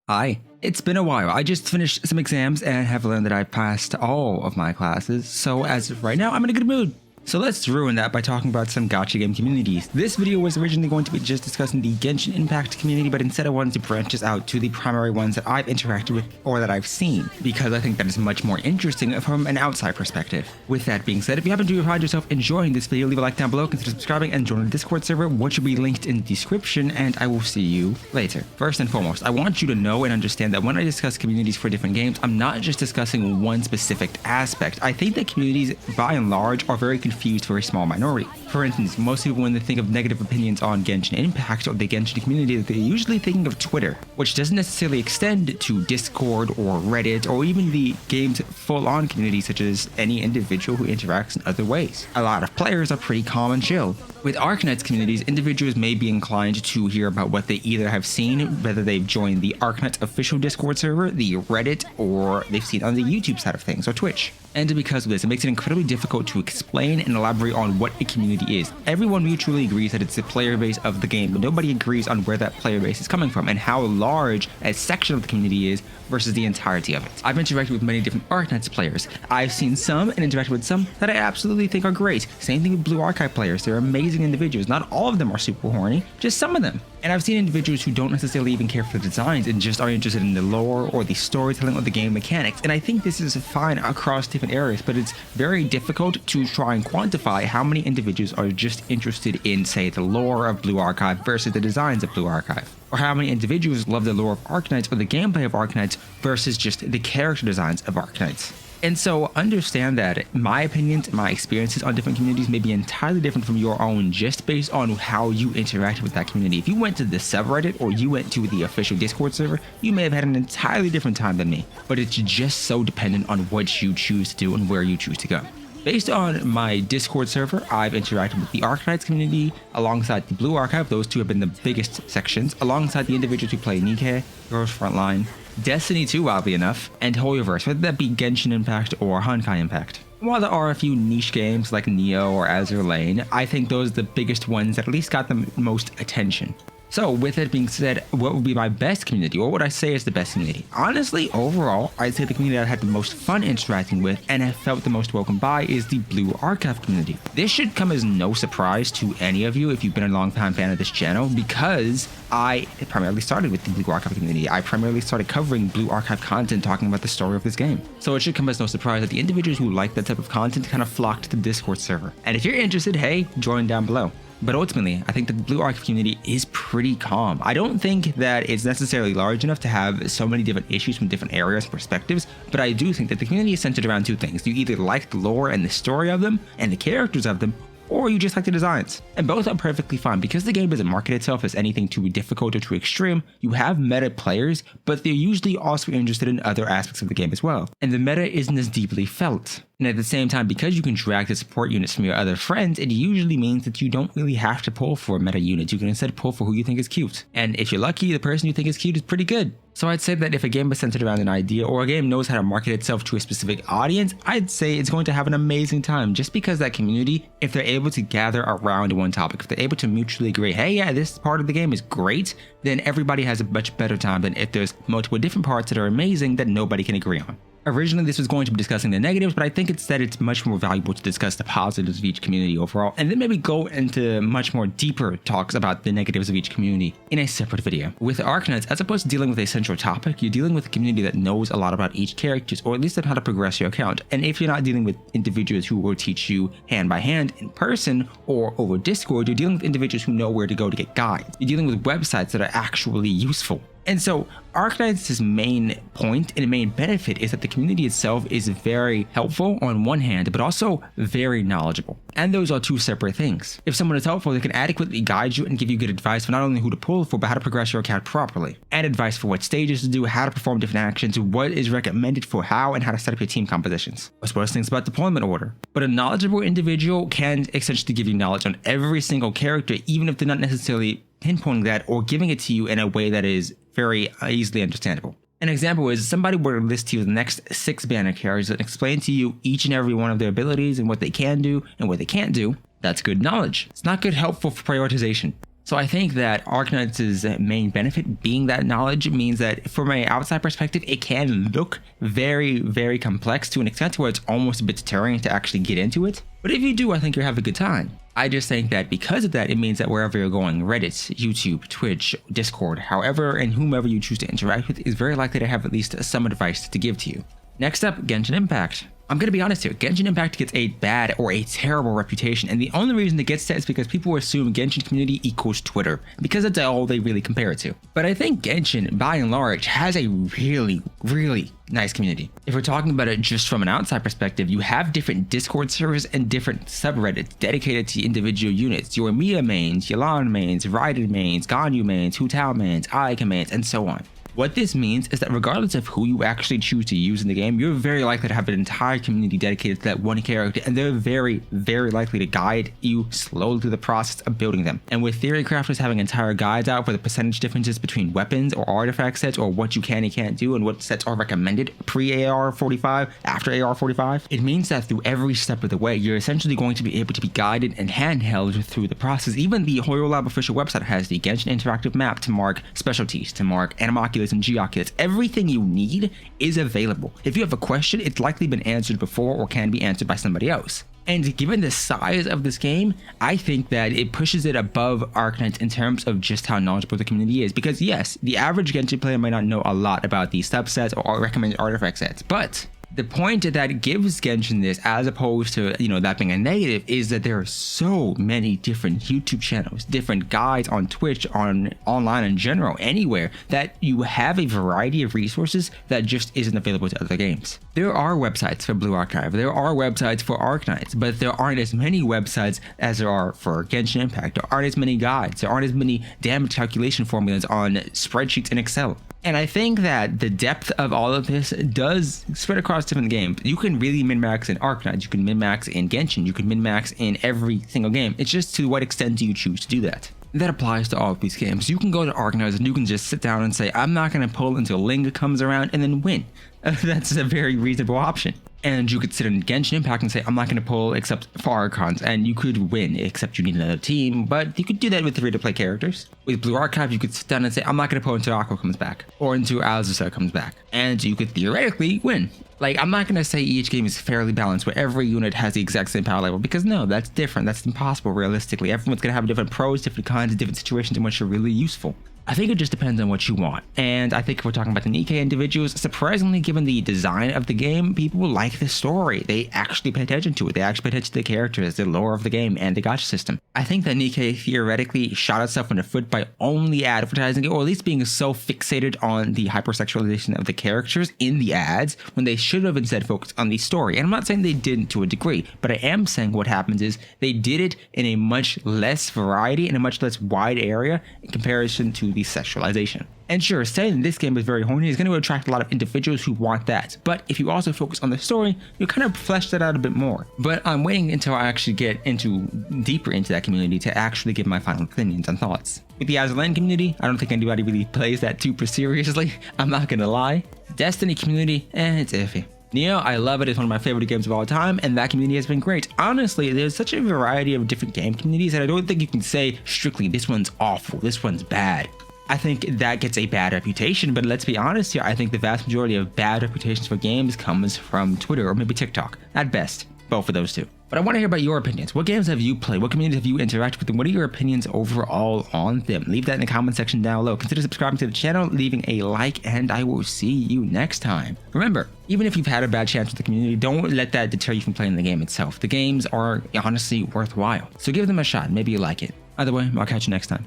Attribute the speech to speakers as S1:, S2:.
S1: Hi. It's been a while. I just finished some exams and have learned that I passed all of my classes, so as of right now, I'm in a good mood. So let's ruin that by talking about some gacha game communities. This video was originally going to be just discussing the Genshin Impact community, but instead I wanted to branch this out to the primary ones that I've interacted with or that I've seen, because I think that is much more interesting from an outside perspective. With that being said, if you happen to find yourself enjoying this video, leave a like down below, consider subscribing, and join the Discord server, which will be linked in the description, and I will see you later. First and foremost, I want you to know and understand that when I discuss communities for different games, I'm not just discussing one specific aspect. I think that communities, by and large, are very confused for a small minority. For instance, most people, when they think of negative opinions on Genshin Impact or the Genshin community, they're usually thinking of Twitter, which doesn't necessarily extend to Discord or Reddit or even the game's full-on community, such as any individual who interacts in other ways. A lot of players are pretty calm and chill. With Arknights communities, individuals may be inclined to hear about what they either have seen, whether they've joined the Arknights official Discord server, the Reddit, or they've seen on the YouTube side of things, or Twitch. And because of this, it makes it incredibly difficult to explain and elaborate on what a community is. Everyone mutually agrees that it's the player base of the game, but nobody agrees on where that player base is coming from and how large a section of the community is versus the entirety of it. I've interacted with many different Arknights players. I've seen some and interacted with some that I absolutely think are great. Same thing with Blue Archive players. They're amazing individuals. Not all of them are super horny, just some of them. And I've seen individuals who don't necessarily even care for the designs and just are interested in the lore or the storytelling or the game mechanics. And I think this is fine across different areas, but it's very difficult to try and quantify how many individuals are just interested in, say, the lore of Blue Archive versus the designs of Blue Archive. Or how many individuals love the lore of Arknights or the gameplay of Arknights versus just the character designs of Arknights. And so understand that my opinions and my experiences on different communities may be entirely different from your own just based on how you interact with that community. If you went to the subreddit or you went to the official Discord server, you may have had an entirely different time than me. But it's just so dependent on what you choose to do and where you choose to go. Based on my Discord server, I've interacted with the Arknights community alongside the Blue Archive. Those two have been the biggest sections, alongside the individuals who play Nikke, Girls Frontline, Destiny 2, oddly enough, and Hoyoverse, whether that be Genshin Impact or Honkai Impact. While there are a few niche games like Neo or Azur Lane, I think those are the biggest ones that at least got the most attention. So with that being said, what would be my best community, or what I say is the best community? Honestly, overall, I'd say the community that I had the most fun interacting with and have felt the most welcome by is the Blue Archive community. This should come as no surprise to any of you if you've been a long-time fan of this channel, because I primarily started with the Blue Archive community. I primarily started covering Blue Archive content talking about the story of this game. So it should come as no surprise that the individuals who like that type of content kind of flock to the Discord server. And if you're interested, hey, join down below. But ultimately, I think that the Blue Archive community is pretty calm. I don't think that it's necessarily large enough to have so many different issues from different areas and perspectives, but I do think that the community is centered around two things. You either like the lore and the story of them and the characters of them, or you just like the designs. And both are perfectly fine. Because the game doesn't market itself as anything too difficult or too extreme, you have meta players, but they're usually also interested in other aspects of the game as well. And the meta isn't as deeply felt. And at the same time, because you can drag the support units from your other friends, it usually means that you don't really have to pull for meta units. You can instead pull for who you think is cute. And if you're lucky, the person you think is cute is pretty good. So I'd say that if a game is centered around an idea, or a game knows how to market itself to a specific audience, I'd say it's going to have an amazing time, just because that community, if they're able to gather around one topic, if they're able to mutually agree, hey, yeah, this part of the game is great, then everybody has a much better time than if there's multiple different parts that are amazing that nobody can agree on. Originally, this was going to be discussing the negatives, but I think instead it's much more valuable to discuss the positives of each community overall, and then maybe go into much more deeper talks about the negatives of each community in a separate video. With Arknights, as opposed to dealing with a central topic, you're dealing with a community that knows a lot about each character, or at least on how to progress your account. And if you're not dealing with individuals who will teach you hand by hand in person or over Discord, you're dealing with individuals who know where to go to get guides. You're dealing with websites that are actually useful. And so Arknights' main point and main benefit is that the community itself is very helpful on one hand, but also very knowledgeable. And those are two separate things. If someone is helpful, they can adequately guide you and give you good advice for not only who to pull for, but how to progress your account properly. And advice for what stages to do, how to perform different actions, what is recommended for how, and how to set up your team compositions, as well as things about deployment order. But a knowledgeable individual can essentially give you knowledge on every single character, even if they're not necessarily pinpointing that or giving it to you in a way that is very easily understandable. An example is somebody were to list to you the next 6 banner carriers and explain to you each and every one of their abilities and what they can do and what they can't do. That's good knowledge. It's not good helpful for prioritization. So I think that Arknights' main benefit being that knowledge means that from an outside perspective, it can look very, very complex to an extent where it's almost a bit deterring to actually get into it. But if you do, I think you'll have a good time. I just think that because of that, it means that wherever you're going, Reddit, YouTube, Twitch, Discord, however and whomever you choose to interact with is very likely to have at least some advice to give to you. Next up, Genshin Impact. I'm going to be honest here, Genshin Impact gets a bad or a terrible reputation, and the only reason it gets that is because people assume Genshin community equals Twitter, because that's all they really compare it to. But I think Genshin, by and large, has a really, really nice community. If we're talking about it just from an outside perspective, you have different Discord servers and different subreddits dedicated to individual units. Your Mia mains, Yelan mains, Raiden mains, Ganyu mains, Hu Tao mains, Aika mains, and so on. What this means is that regardless of who you actually choose to use in the game, you're very likely to have an entire community dedicated to that one character, and they're very, very likely to guide you slowly through the process of building them. And with theory crafters having entire guides out for the percentage differences between weapons or artifact sets, or what you can and can't do, and what sets are recommended pre-AR45, after AR45, it means that through every step of the way, you're essentially going to be able to be guided and handheld through the process. Even the HoYoLab official website has the Genshin interactive map to mark specialties, to mark Animoculus and Geoculus. Everything you need is available. If you have a question, it's likely been answered before or can be answered by somebody else. And given the size of this game, I think that it pushes it above Arknights in terms of just how knowledgeable the community is. Because yes, the average Genshin player might not know a lot about these subsets or recommended artifact sets, but the point that gives Genshin this, as opposed to, that being a negative, is that there are so many different YouTube channels, different guides on Twitch, online in general, anywhere, that you have a variety of resources that just isn't available to other games. There are websites for Blue Archive, there are websites for Arknights, but there aren't as many websites as there are for Genshin Impact. There aren't as many guides, there aren't as many damage calculation formulas on spreadsheets in Excel. And I think that the depth of all of this does spread across different games. You can really min-max in Arknights, you can min-max in Genshin, you can min-max in every single game. It's just to what extent do you choose to do that. That applies to all of these games. You can go to Arknights and you can just sit down and say, I'm not going to pull until Ling comes around, and then win. That's a very reasonable option. And you could sit in Genshin Impact and say, I'm not going to pull except for Archons, and you could win, except you need another team, but you could do that with free-to-play characters. With Blue Archive, you could sit down and say, I'm not going to pull until Aqua comes back, or until Azusa comes back, and you could theoretically win. Like, I'm not going to say each game is fairly balanced where every unit has the exact same power level, because no, that's different. That's impossible realistically. Everyone's going to have different pros, different kinds, different situations in which are really useful. I think it just depends on what you want. And I think if we're talking about the Nikkei individuals, surprisingly, given the design of the game, people like the story. They actually pay attention to it. They actually pay attention to the characters, the lore of the game, and the gacha system. I think that Nikkei theoretically shot itself in the foot by only advertising it, or at least being so fixated on the hypersexualization of the characters in the ads, when they should have instead focused on the story. And I'm not saying they didn't to a degree, but I am saying what happens is they did it in a much less variety, in a much less wide area in comparison to the sexualization. And sure, saying this game is very horny is going to attract a lot of individuals who want that, but if you also focus on the story, you kind of flesh that out a bit more. But I'm waiting until I actually get deeper into that community to actually give my final opinions and thoughts. With the Azlan community, I don't think anybody really plays that super seriously, I'm not gonna lie. Destiny community, it's iffy. Neo, I love it. It's one of my favorite games of all time, and that community has been great. Honestly, there's such a variety of different game communities that I don't think you can say strictly this one's awful, this one's bad. I think that gets a bad reputation, but let's be honest here, I think the vast majority of bad reputations for games comes from Twitter or maybe TikTok, at best, both of those two. But I want to hear about your opinions. What games have you played? What communities have you interacted with? And what are your opinions overall on them? Leave that in the comment section down below. Consider subscribing to the channel, leaving a like, and I will see you next time. Remember, even if you've had a bad chance with the community, don't let that deter you from playing the game itself. The games are honestly worthwhile, so give them a shot. Maybe you like it. Either way, I'll catch you next time.